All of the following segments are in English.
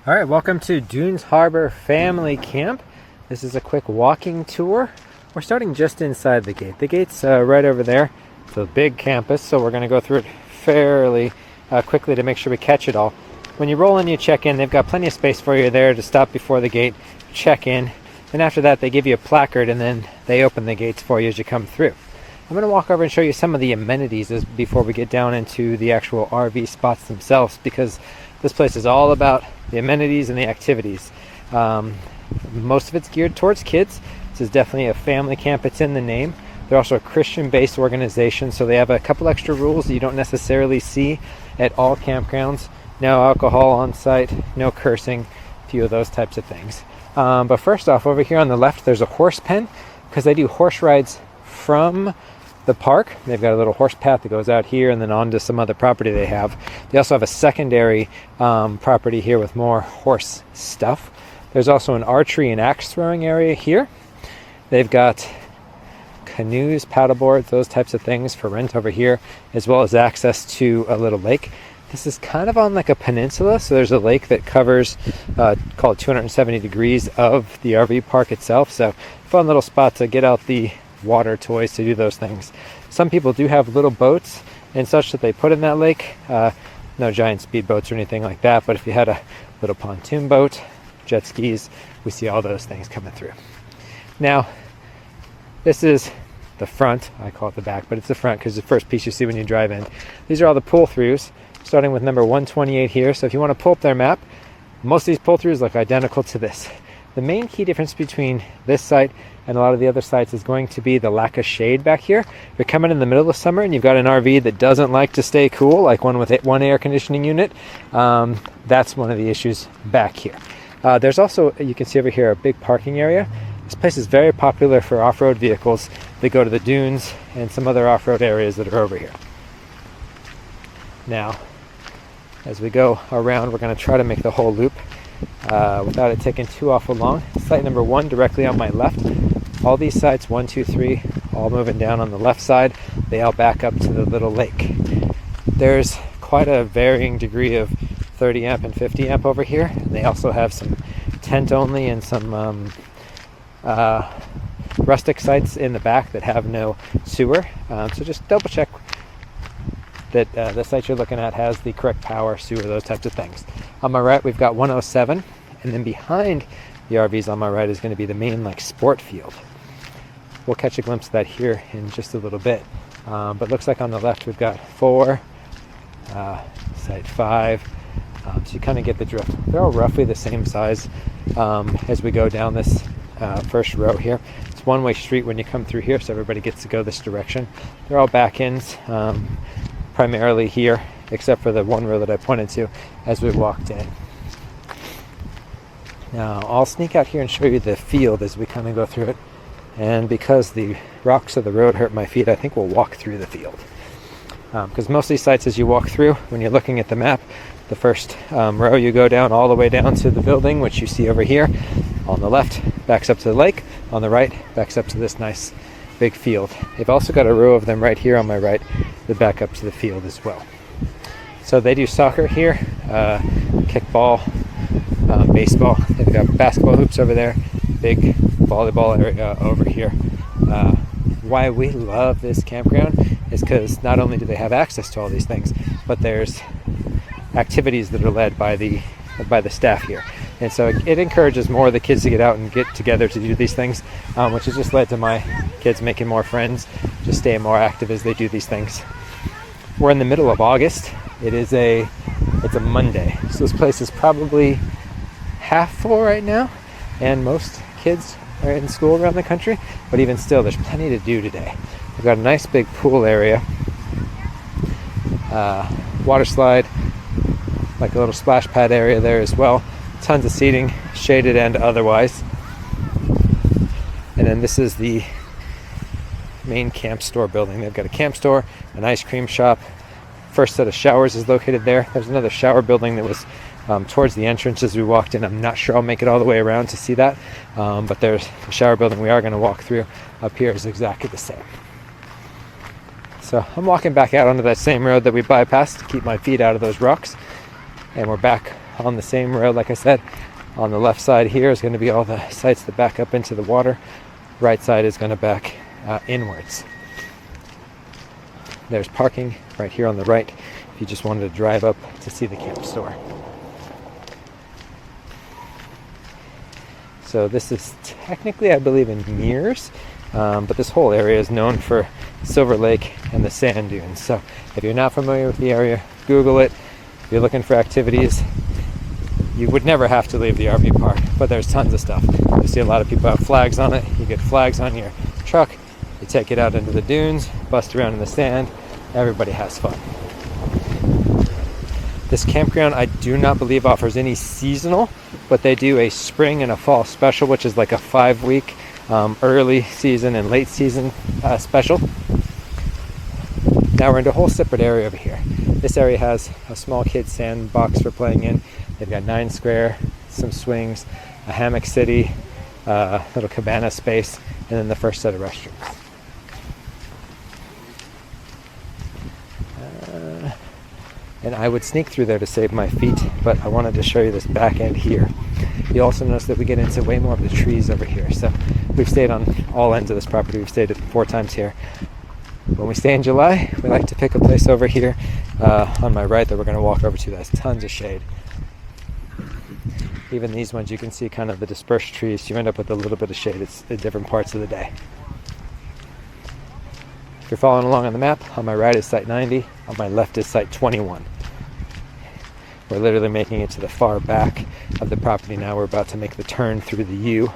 All right, welcome to Dunes Harbor Family Camp. This is a quick walking tour. We're starting just inside the gate. The gate's right over there. It's a big campus, so we're going to go through it fairly quickly to make sure we catch it all. When you roll in, you check in. They've got plenty of space for you there to stop before the gate, check in. And after that, they give you a placard, and then they open the gates for you as you come through. I'm going to walk over and show you some of the amenities before we get down into the actual RV spots themselves, because this place is all about the amenities and the activities. Most of it's geared towards kids. This is definitely a family camp. It's in the name. They're also a Christian-based organization, so they have a couple extra rules that you don't necessarily see at all campgrounds. No alcohol on site, no cursing, a few of those types of things. But first off, over here on the left, there's a horse pen, because they do horse rides from the park. They've got a little horse path that goes out here and then onto some other property they have. They also have a secondary property here with more horse stuff. There's also an archery and axe throwing area here. They've got canoes, paddleboards, those types of things for rent over here, as well as access to a little lake. This is kind of on like a peninsula, so there's a lake that covers called 270 degrees of the RV park itself. So fun little spot to get out the water toys to do those things. Some people do have little boats and such that they put in that lake. No giant speed boats or anything like that, but if you had a little pontoon boat, jet skis, we see all those things coming through. Now, this is the front. I call it the back, but it's the front because it's the first piece you see when you drive in. These are all the pull-throughs, starting with number 128 here. So if you want to pull up their map, most of these pull-throughs look identical to this. The main key difference between this site and a lot of the other sites is going to be the lack of shade back here. You're coming in the middle of summer and you've got an RV that doesn't like to stay cool, like one with one air conditioning unit. That's one of the issues back here. There's also, you can see over here, a big parking area. This place is very popular for off-road vehicles that go to the dunes and some other off-road areas that are over here. Now, as we go around, we're going to try to make the whole loop without it taking too awful long. Site number 1 directly on my left. All these sites, 1, 2, 3, all moving down on the left side. They all back up to the little lake. There's quite a varying degree of 30 amp and 50 amp over here. And they also have some tent only and some rustic sites in the back that have no sewer. So just double check that the site you're looking at has the correct power, sewer, those types of things. On my right, we've got 107, and then behind the RVs on my right is going to be the main sport field. We'll catch a glimpse of that here in just a little bit. But looks like on the left we've got 4, site 5, so you kind of get the drift. They're all roughly the same size as we go down this first row here. It's one-way street when you come through here, so everybody gets to go this direction. They're all back ends, primarily here, except for the one row that I pointed to as we walked in. Now, I'll sneak out here and show you the field as we kind of go through it. And because the rocks of the road hurt my feet, I think we'll walk through the field. Because most of these sites, as you walk through, when you're looking at the map, the first row you go down all the way down to the building, which you see over here. On the left, backs up to the lake. On the right, backs up to this nice big field. They've also got a row of them right here on my right that back up to the field as well. So they do soccer here, kickball, baseball. They've got basketball hoops over there, big volleyball area over here. Why we love this campground is because not only do they have access to all these things, but there's activities that are led by the staff here. And so it encourages more of the kids to get out and get together to do these things, which has just led to my kids making more friends, just staying more active as they do these things. We're in the middle of August. It's a Monday, so this place is probably half full right now, and most kids are in school around the country, but even still, there's plenty to do today. We've got a nice big pool area, water slide, like a little splash pad area there as well. Tons of seating, shaded and otherwise. And then this is the main camp store building. They've got a camp store, an ice cream shop. First set of showers is located there. There's another shower building that was towards the entrance as we walked in. I'm not sure I'll make it all the way around to see that, but there's the shower building we are going to walk through up here is exactly the same. So I'm walking back out onto that same road that we bypassed to keep my feet out of those rocks, and we're back on the same road, like I said. On the left side here is going to be all the sites that back up into the water. Right side is going to back inwards. There's parking right here on the right if you just wanted to drive up to see the camp store. So this is technically, I believe, in Mears, but this whole area is known for Silver Lake and the sand dunes. So if you're not familiar with the area, Google it. If you're looking for activities, you would never have to leave the RV park, but there's tons of stuff. You see a lot of people have flags on it. You get flags on your truck, you take it out into the dunes, bust around in the sand, everybody has fun. This campground, I do not believe offers any seasonal, but they do a spring and a fall special, which is like a 5-week early season and late season special. Now we're in a whole separate area over here. This area has a small kid sandbox for playing in. They've got 9 square, some swings, a hammock city, little cabana space, and then the first set of restrooms. And I would sneak through there to save my feet, but I wanted to show you this back end here. You also notice that we get into way more of the trees over here. So we've stayed on all ends of this property. We've stayed 4 times here. When we stay in July, we like to pick a place over here on my right that we're going to walk over to. That's tons of shade. Even these ones, you can see kind of the dispersed trees. You end up with a little bit of shade. It's at different parts of the day. If you're following along on the map, on my right is site 90, on my left is site 21. We're literally making it to the far back of the property now. We're about to make the turn through the U.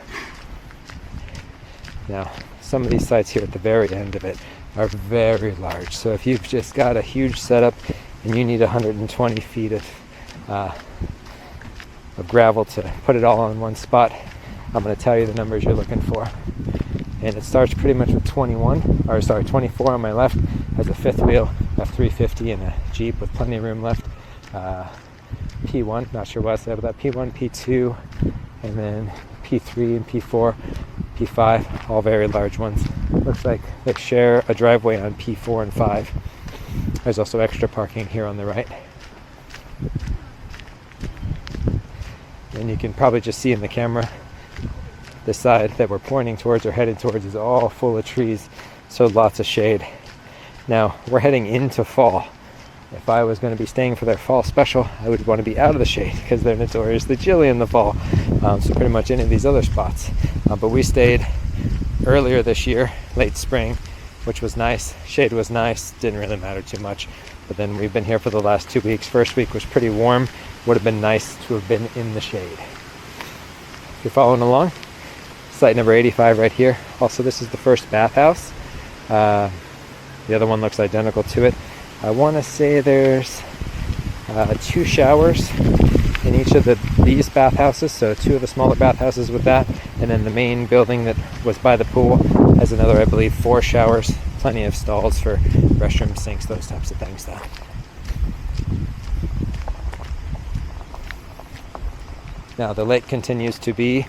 Now, some of these sites here at the very end of it are very large. So if you've just got a huge setup and you need 120 feet of gravel to put it all in one spot, I'm going to tell you the numbers you're looking for. And it starts pretty much with 24 on my left. Has a fifth wheel, a 350, and a Jeep with plenty of room left. P1, not sure what I said about that. P1, P2, and then P3 and P4, P5, all very large ones. Looks like they share a driveway on P4 and 5. There's also extra parking here on the right. And you can probably just see in the camera, the side that we're pointing towards or headed towards is all full of trees, so lots of shade. Now, we're heading into fall. If I was going to be staying for their fall special, I would want to be out of the shade because they're notoriously chilly in the fall. So pretty much any of these other spots. But we stayed earlier this year, late spring, which was nice. Shade was nice, didn't really matter too much. But then we've been here for the last 2 weeks. First week was pretty warm. Would have been nice to have been in the shade. If you're following along, site number 85 right here. Also, this is the first bathhouse. The other one looks identical to it. I want to say there's 2 showers in each of these bathhouses, so 2 of the smaller bathhouses with that, and then the main building that was by the pool has another, I believe, 4 showers, plenty of stalls for restrooms, sinks, those types of things though. Now the lake continues to be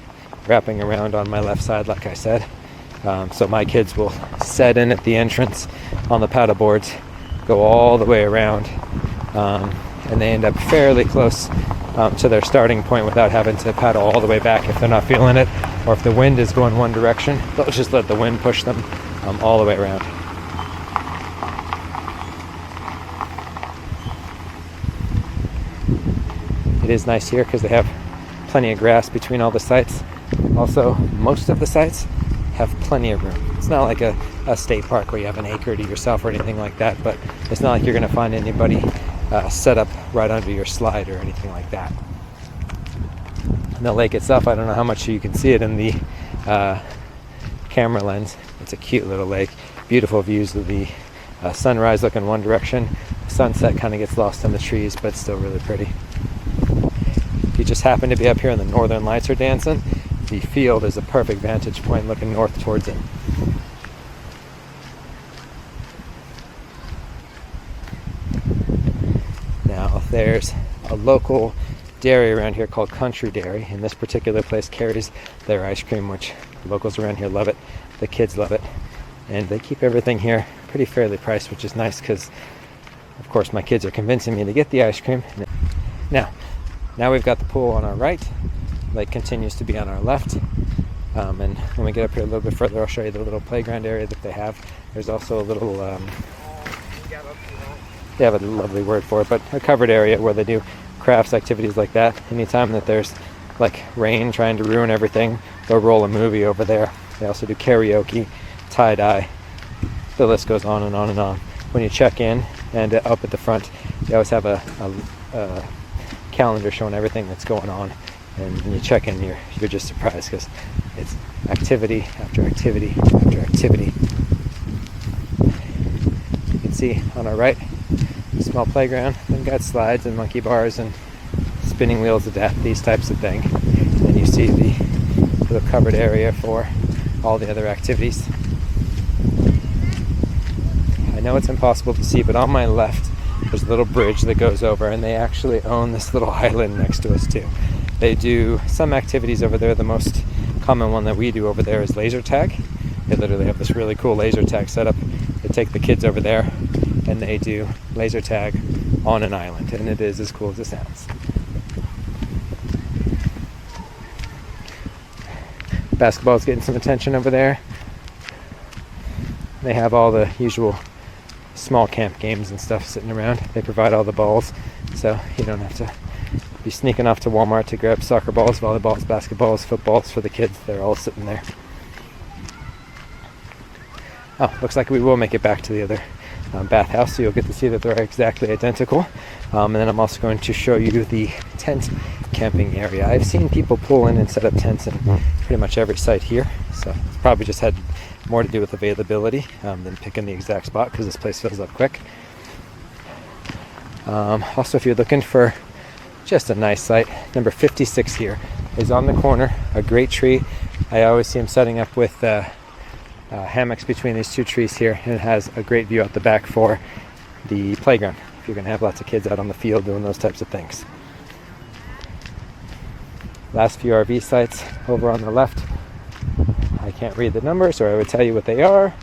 wrapping around on my left side, like I said. So my kids will set in at the entrance on the paddle boards, go all the way around, and they end up fairly close to their starting point without having to paddle all the way back if they're not feeling it, or if the wind is going one direction, they'll just let the wind push them all the way around. It is nice here because they have plenty of grass between all the sites. Also, most of the sites have plenty of room. It's not like a state park where you have an acre to yourself or anything like that, but it's not like you're going to find anybody set up right under your slide or anything like that. And the lake itself, I don't know how much you can see it in the camera lens. It's a cute little lake. Beautiful views of the sunrise looking one direction. Sunset kind of gets lost in the trees, but still really pretty. If you just happen to be up here and the northern lights are dancing, the field is a perfect vantage point looking north towards it. Now there's a local dairy around here called Country Dairy, and this particular place carries their ice cream, which the locals around here love it, the kids love it, and they keep everything here pretty fairly priced, which is nice because of course my kids are convincing me to get the ice cream. Now Now we've got the pool on our right. Lake continues to be on our left. And when we get up here a little bit further, I'll show you the little playground area that they have. There's also a little, they have a lovely word for it, but a covered area where they do crafts, activities like that. Anytime that there's like rain trying to ruin everything, they'll roll a movie over there. They also do karaoke, tie-dye. The list goes on and on and on. When you check in and up at the front, they always have a calendar showing everything that's going on. And when you check in, you're just surprised because it's activity after activity after activity. You can see on our right, a small playground. They've got slides and monkey bars and spinning wheels of death, these types of things. And then you see the little covered area for all the other activities. I know it's impossible to see, but on my left, there's a little bridge that goes over, and they actually own this little island next to us too. They do some activities over there. The most common one that we do over there is laser tag. They literally have this really cool laser tag setup. They take the kids over there and they do laser tag on an island, and it is as cool as it sounds. Basketball's getting some attention over there. They have all the usual small camp games and stuff sitting around. They provide all the balls, so you don't have to be sneaking off to Walmart to grab soccer balls, volleyballs, basketballs, footballs for the kids. They're all sitting there. Oh, looks like we will make it back to the other bathhouse, so you'll get to see that they're exactly identical. And then I'm also going to show you the tent camping area. I've seen people pull in and set up tents in pretty much every site here, so it's probably just had more to do with availability than picking the exact spot because this place fills up quick. Also, if you're looking for just a nice site, number 56 here is on the corner, a great tree. I always see them setting up with hammocks between these two trees here, and it has a great view out the back for the playground if you're going to have lots of kids out on the field doing those types of things. Last few RV sites over on the left. I can't read the numbers, or I would tell you what they are.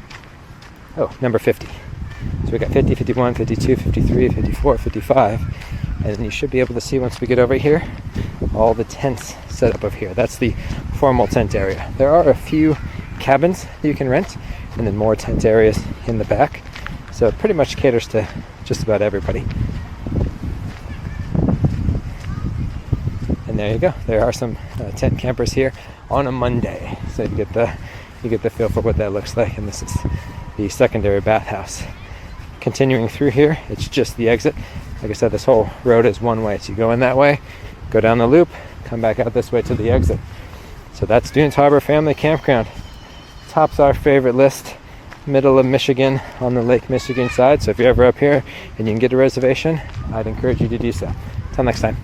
Oh, number 50. So we got 50, 51, 52, 53, 54, 55. And then you should be able to see once we get over here, all the tents set up over here. That's the formal tent area. There are a few cabins that you can rent, and then more tent areas in the back. So it pretty much caters to just about everybody. And there you go. There are some tent campers here on a Monday. So you get the feel for what that looks like. And this is the secondary bathhouse. Continuing through here, it's just the exit. Like I said, this whole road is one way. So you go in that way, go down the loop, come back out this way to the exit. So that's Dunes Harbor Family Campground. Tops our favorite list. Middle of Michigan on the Lake Michigan side. So if you're ever up here and you can get a reservation, I'd encourage you to do so. Till next time.